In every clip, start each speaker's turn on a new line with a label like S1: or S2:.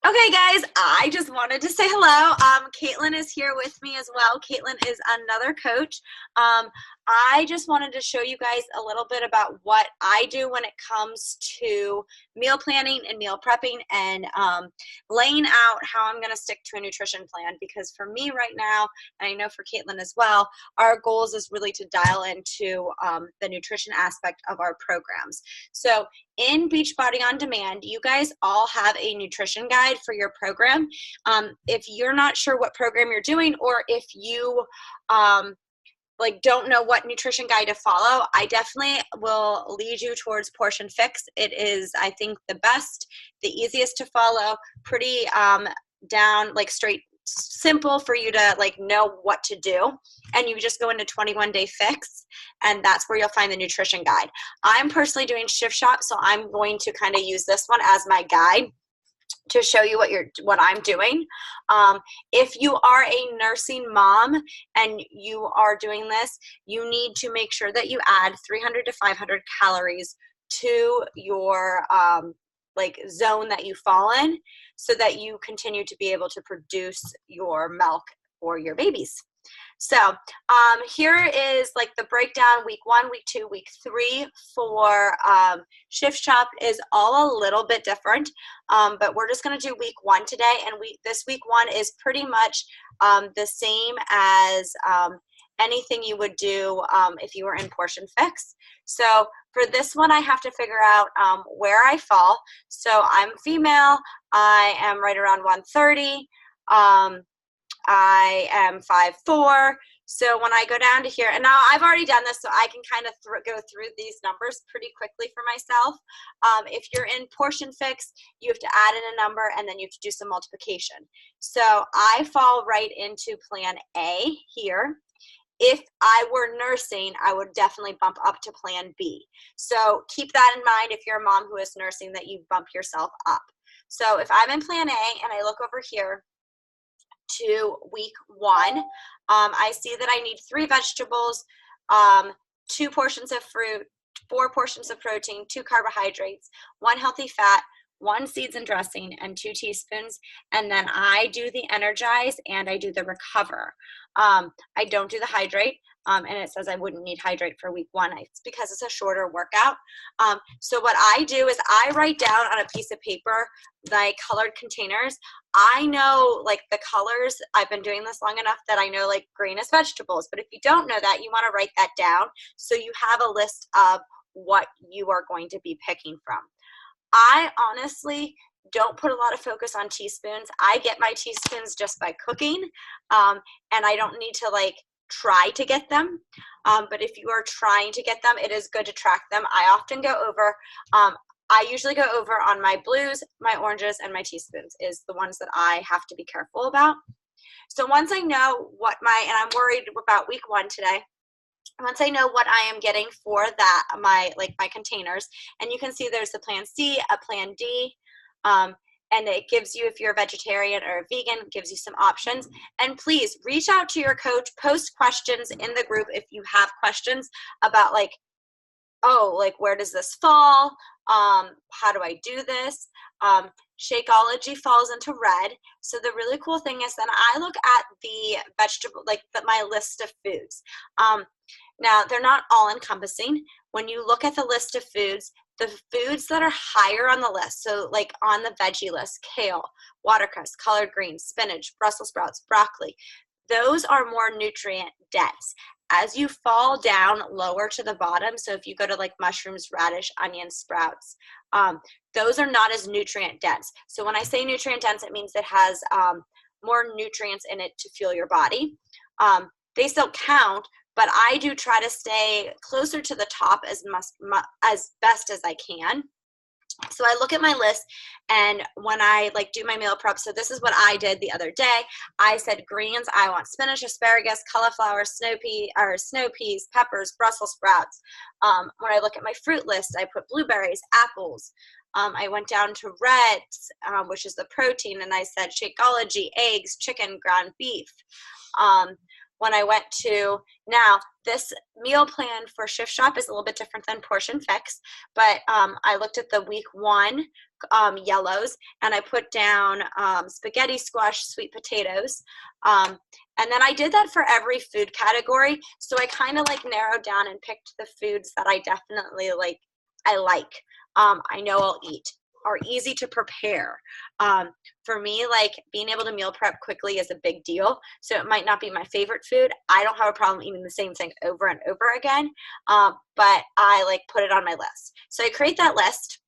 S1: Okay, guys, I just wanted to say hello. Caitlin is here with me as well. Caitlin is another coach. I just wanted to show you guys a little bit about what I do when it comes to meal planning and meal prepping and laying out how I'm going to stick to a nutrition plan. Because for me right now, and I know for Caitlin as well, our goals is really to dial into the nutrition aspect of our programs. So in Beachbody On Demand, you guys all have a nutrition guide for your program. If you're not sure what program you're doing, or if you don't know what nutrition guide to follow, I definitely will lead you towards Portion Fix. It is, I think, the best, the easiest to follow, pretty down, straight, simple for you to know what to do. And you just go into 21-day fix, and that's where you'll find the nutrition guide. I'm personally doing Shift Shop, so I'm going to kind of use this one as my guide to show you what I'm doing. If you are a nursing mom and you are doing this, you need to make sure that you add 300 to 500 calories to your zone that you fall in, so that you continue to be able to produce your milk for your babies. So here is the breakdown. Week 1, week 2, week 3 for Shift Shop is all a little bit different, but we're just going to do week 1 today. And this week 1 is pretty much the same as anything you would do if you were in Portion Fix. So for this one, I have to figure out where I fall. So I'm female. I am right around 130. I am 5'4". So when I go down to here, and now I've already done this, so I can kind of go through these numbers pretty quickly for myself. If you're in Portion Fix, you have to add in a number, and then you have to do some multiplication. So I fall right into Plan A here. If I were nursing, I would definitely bump up to Plan B. So keep that in mind if you're a mom who is nursing, that you bump yourself up. So if I'm in Plan A and I look over here to week 1, I see that I need 3 vegetables, 2 portions of fruit, 4 portions of protein, 2 carbohydrates, 1 healthy fat, 1 seeds and dressing, and 2 teaspoons. And then I do the energize and I do the recover. I don't do the hydrate. And it says I wouldn't need hydrate for week 1. It's because it's a shorter workout. So what I do is I write down on a piece of paper the colored containers. I know the colors. I've been doing this long enough that I know green is vegetables. But if you don't know that, you want to write that down so you have a list of what you are going to be picking from. I honestly don't put a lot of focus on teaspoons. I get my teaspoons just by cooking, and I don't need to try to get them. But if you are trying to get them, it is good to track them. I often go over. I usually go over on my blues, my oranges, and my teaspoons is the ones that I have to be careful about. So once I know and I'm worried about week 1 today. Once I know what I am getting for that, my containers, and you can see there's a Plan C, a Plan D, and it gives you, if you're a vegetarian or a vegan, gives you some options. And please reach out to your coach, post questions in the group if you have questions about where does this fall? How do I do this? Shakeology falls into red. So the really cool thing is then I look at the vegetable, my list of foods. Now, they're not all encompassing. When you look at the list of foods, the foods that are higher on the list, so on the veggie list, kale, watercress, collard greens, spinach, Brussels sprouts, broccoli, those are more nutrient dense. As you fall down lower to the bottom, so if you go to mushrooms, radish, onions, sprouts, those are not as nutrient dense. So when I say nutrient dense, it means it has more nutrients in it to fuel your body. They still count, but I do try to stay closer to the top as best as I can. So I look at my list, and when I do my meal prep, so this is what I did the other day. I said greens, I want spinach, asparagus, cauliflower, snow peas, peppers, Brussels sprouts. When I look at my fruit list, I put blueberries, apples. I went down to reds, which is the protein, and I said Shakeology, eggs, chicken, ground beef. when I went to, now this meal plan for Shift Shop is a little bit different than Portion Fix, but I looked at the week 1 yellows, and I put down spaghetti, squash, sweet potatoes, and then I did that for every food category. So I kind of like narrowed down and picked the foods that I definitely like. I know I'll eat, are easy to prepare. For me, like being able to meal prep quickly is a big deal. So it might not be my favorite food. I don't have a problem eating the same thing over and over again, but I like put it on my list. So I create that list.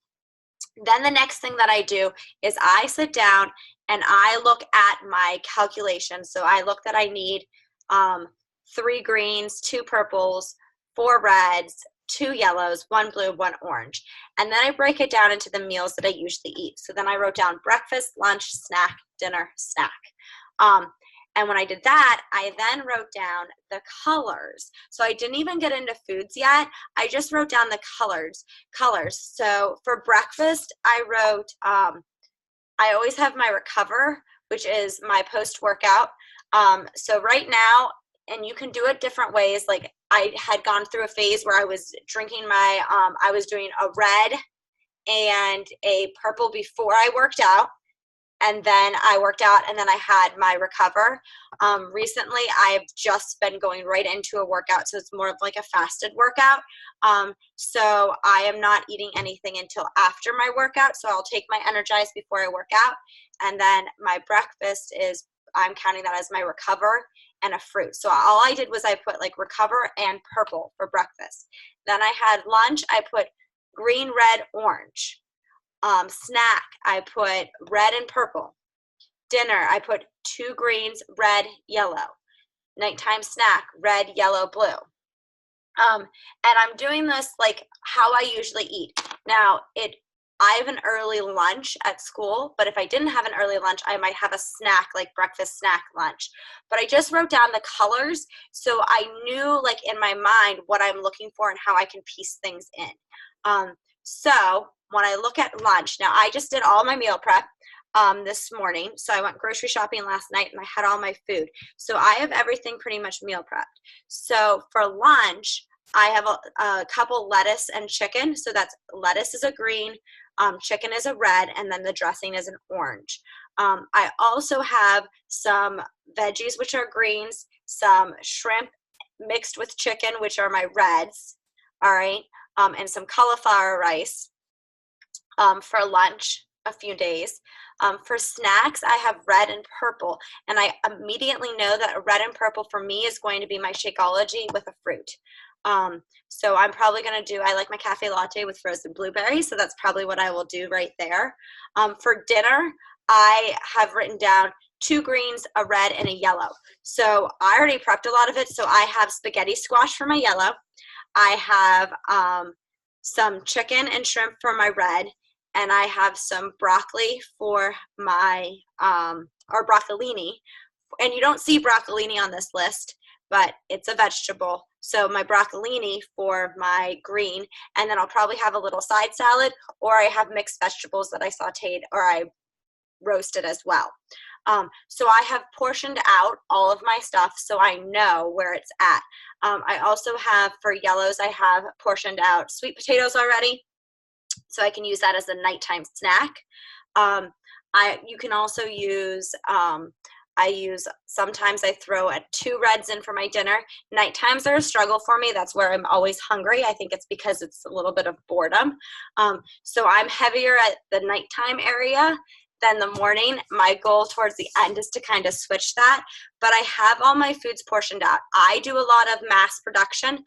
S1: Then the next thing that I do is I sit down and I look at my calculations. So I look that I need 3 greens, 2 purples, 4 reds, 2 yellows, 1 blue, 1 orange. And then I break it down into the meals that I usually eat. So then I wrote down breakfast, lunch, snack, dinner, snack. And when I did that, I then wrote down the colors. So I didn't even get into foods yet. I just wrote down the colors. So for breakfast, I wrote, I always have my Recover, which is my post-workout. So right now, and you can do it different ways. Like I had gone through a phase where I was drinking my, I was doing a red and a purple before I worked out. And then I worked out, and then I had my Recover. Recently, I've just been going right into a workout, so it's more of like a fasted workout. So I am not eating anything until after my workout. So I'll take my Energize before I work out, and then my breakfast is, I'm counting that as my Recover and a fruit. So all I did was I put like Recover and purple for breakfast. Then I had lunch, I put green, red, orange. Snack, I put red and purple. Dinner, I put 2 greens, red, yellow. Nighttime snack, red, yellow, blue. And I'm doing this like how I usually eat. Now, I have an early lunch at school, but if I didn't have an early lunch, I might have a snack, like breakfast, snack, lunch. But I just wrote down the colors, so I knew like in my mind what I'm looking for and how I can piece things in. So when I look at lunch, now I just did all my meal prep this morning. So I went grocery shopping last night and I had all my food. So I have everything pretty much meal prepped. So for lunch, I have a couple lettuce and chicken. So that's lettuce is a green, chicken is a red, and then the dressing is an orange. I also have some veggies, which are greens, some shrimp mixed with chicken, which are my reds. All right. And some cauliflower rice for lunch a few days. For snacks, I have red and purple, and I immediately know that red and purple for me is going to be my Shakeology with a fruit. So I'm probably going to do, I like my cafe latte with frozen blueberries, so that's probably what I will do right there. For dinner, I have written down 2 greens, a red, and a yellow. So I already prepped a lot of it, so I have spaghetti squash for my yellow. I have some chicken and shrimp for my red, and I have some broccoli for my, or broccolini. And you don't see broccolini on this list, but it's a vegetable. So my broccolini for my green, and then I'll probably have a little side salad, or I have mixed vegetables that I sauteed or I roasted as well. So I have portioned out all of my stuff so I know where it's at. I also have, for yellows, I have portioned out sweet potatoes already, so I can use that as a nighttime snack. You can also use, sometimes I throw 2 reds in for my dinner. Nighttimes are a struggle for me. That's where I'm always hungry. I think it's because it's a little bit of boredom. So I'm heavier at the nighttime area than the morning. My goal towards the end is to kind of switch that, but I have all my foods portioned out. I do a lot of mass production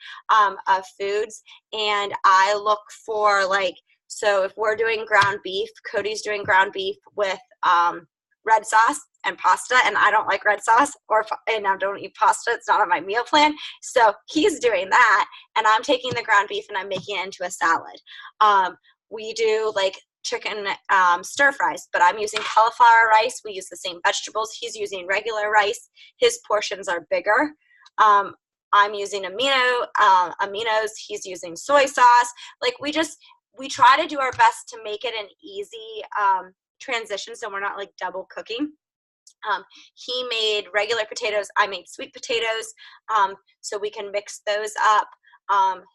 S1: of foods, and I look for like, so if we're doing ground beef, Cody's doing ground beef with red sauce and pasta, and I don't like red sauce, and I don't eat pasta. It's not on my meal plan. So he's doing that, and I'm taking the ground beef and I'm making it into a salad. We do like chicken stir fries, but I'm using cauliflower rice. We use the same vegetables. He's using regular rice. His portions are bigger. I'm using aminos. He's using soy sauce. Like we try to do our best to make it an easy transition, so we're not like double cooking. He made regular potatoes. I made sweet potatoes. So we can mix those up.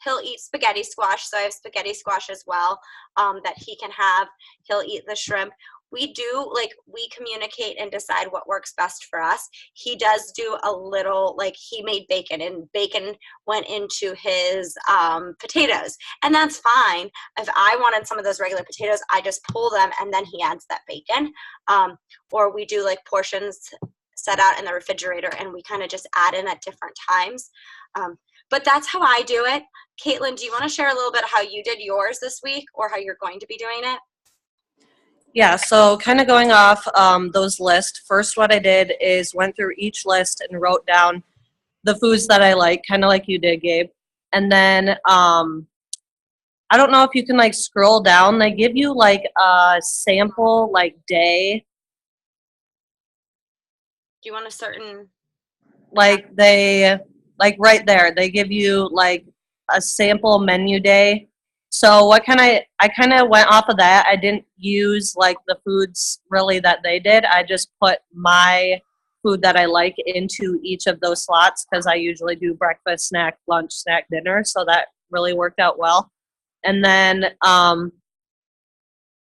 S1: He'll eat spaghetti squash, so I have spaghetti squash as well that he can have. He'll eat the shrimp. We do, like, we communicate and decide what works best for us. He does do a little, like, he made bacon, and bacon went into his potatoes, and that's fine. If I wanted some of those regular potatoes, I just pull them, and then he adds that bacon. Or we do, like, portions set out in the refrigerator, and we kind of just add in at different times. But that's how I do it. Caitlin, do you want to share a little bit how you did yours this week, or how you're going to be doing it?
S2: Yeah, so kind of going off those lists, first what I did is went through each list and wrote down the foods that I like, kind of like you did, Gabe. And then I don't know if you can like scroll down. They give you like a sample like day.
S1: Do you want a certain?
S2: Like they, like right there, they give you like a sample menu day. So what I kind of went off of that. I didn't use like the foods really that they did. I just put my food that I like into each of those slots because I usually do breakfast, snack, lunch, snack, dinner. So that really worked out well. And then I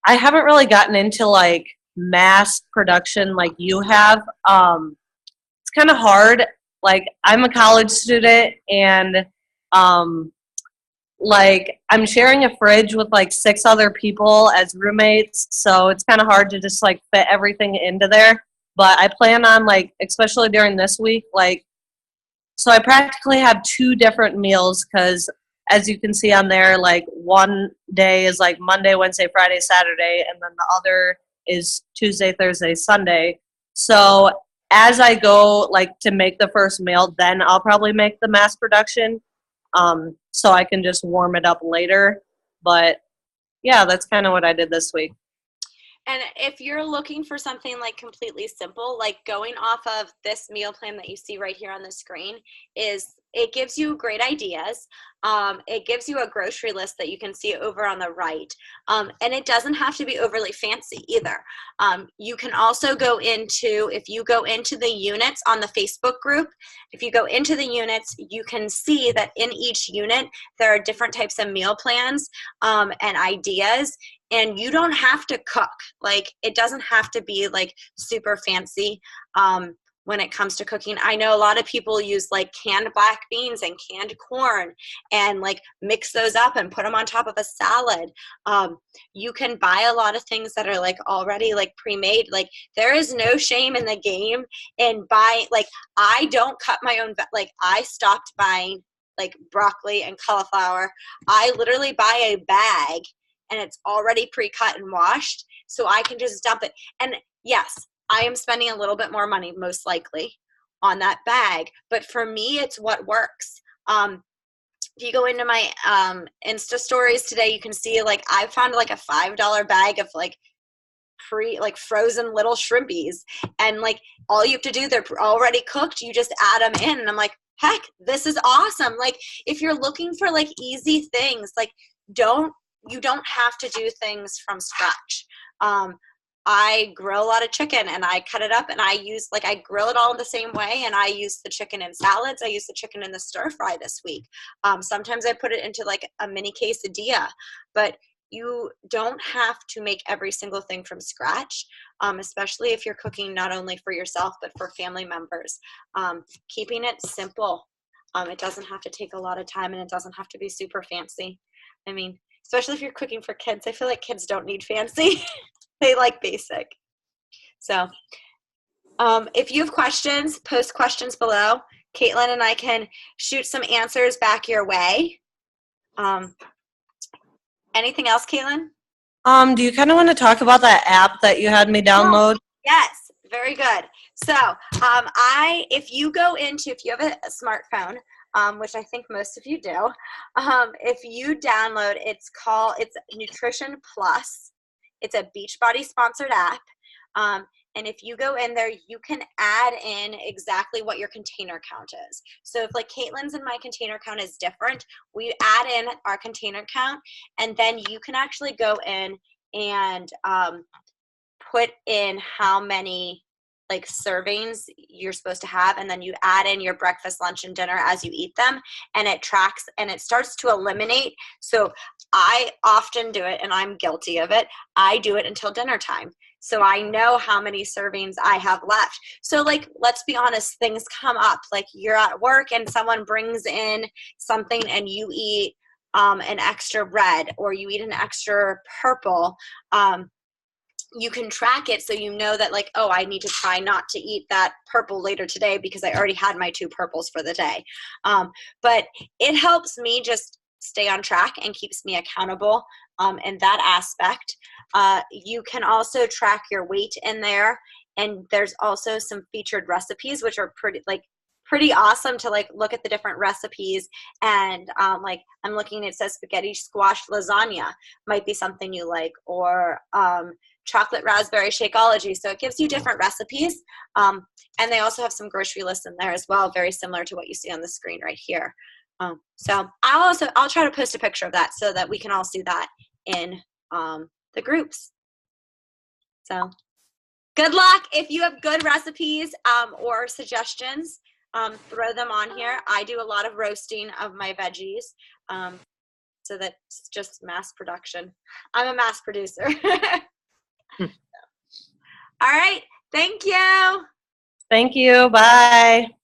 S2: haven't really gotten into like mass production like you have. It's kind of hard. Like I'm a college student and like I'm sharing a fridge with like 6 other people as roommates, so it's kind of hard to just like fit everything into there. But I plan on like, especially during this week, like, so I practically have 2 different meals because as you can see on there, like one day is like Monday, Wednesday, Friday, Saturday, and then the other is Tuesday, Thursday, Sunday. So as I go like to make the first meal, then I'll probably make the mass production. So I can just warm it up later. But yeah, that's kind of what I did this week.
S1: And if you're looking for something like completely simple, like going off of this meal plan that you see right here on the screen, is it gives you great ideas. It gives you a grocery list that you can see over on the right. And it doesn't have to be overly fancy either. You can also go into, if you go into the units on the Facebook group, if you go into the units, you can see that in each unit, there are different types of meal plans and ideas. And you don't have to cook. Like, it doesn't have to be like super fancy when it comes to cooking. I know a lot of people use like canned black beans and canned corn and like mix those up and put them on top of a salad. You can buy a lot of things that are like already like pre-made. Like, there is no shame in the game in buying. Like, I don't cut my own, like I stopped buying like broccoli and cauliflower. I literally buy a bag and it's already pre-cut and washed, so I can just dump it. And yes, I am spending a little bit more money, most likely, on that bag, but for me, it's what works. If you go into my Insta stories today, you can see like I found like a $5 bag of like frozen little shrimpies, and like all you have to do, they're already cooked, you just add them in, and I'm like, heck, this is awesome. Like, if you're looking for like easy things, like you don't have to do things from scratch. I grill a lot of chicken and I cut it up and I grill it all the same way, and I use the chicken in salads. I use the chicken in the stir fry this week. Sometimes I put it into like a mini quesadilla, but you don't have to make every single thing from scratch, especially if you're cooking not only for yourself but for family members. Keeping it simple. It doesn't have to take a lot of time, and it doesn't have to be super fancy. I mean, especially if you're cooking for kids. I feel like kids don't need fancy. They like basic. So if you have questions, post questions below. Caitlin and I can shoot some answers back your way. Anything else, Caitlin?
S2: Do you kind of want to talk about that app that you had me download?
S1: Yes, very good. So if you have a smartphone, which I think most of you do, if you download, it's Nutrition Plus. It's a Beachbody sponsored app. And if you go in there, you can add in exactly what your container count is. So if like Caitlin's and my container count is different, we add in our container count, and then you can actually go in and put in how many like servings you're supposed to have, and then you add in your breakfast, lunch, and dinner as you eat them, and it tracks and it starts to eliminate. So I often do it, and I'm guilty of it. I do it until dinner time. So I know how many servings I have left. So like, let's be honest, things come up. Like you're at work and someone brings in something and you eat an extra red, or you eat an extra purple. You can track it so you know that like, oh, I need to try not to eat that purple later today because I already had my 2 purples for the day. But it helps me just stay on track and keeps me accountable in that aspect. You can also track your weight in there, and there's also some featured recipes which are pretty awesome to like look at the different recipes. And like I'm looking, it says spaghetti squash lasagna might be something you like, or chocolate raspberry Shakeology. So it gives you different recipes. And they also have some grocery lists in there as well, very similar to what you see on the screen right here. So I'll try to post a picture of that so that we can all see that in the groups. So good luck. If you have good recipes or suggestions, throw them on here. I do a lot of roasting of my veggies. So that's just mass production. I'm a mass producer. All right. Thank you.
S2: Thank you. Bye.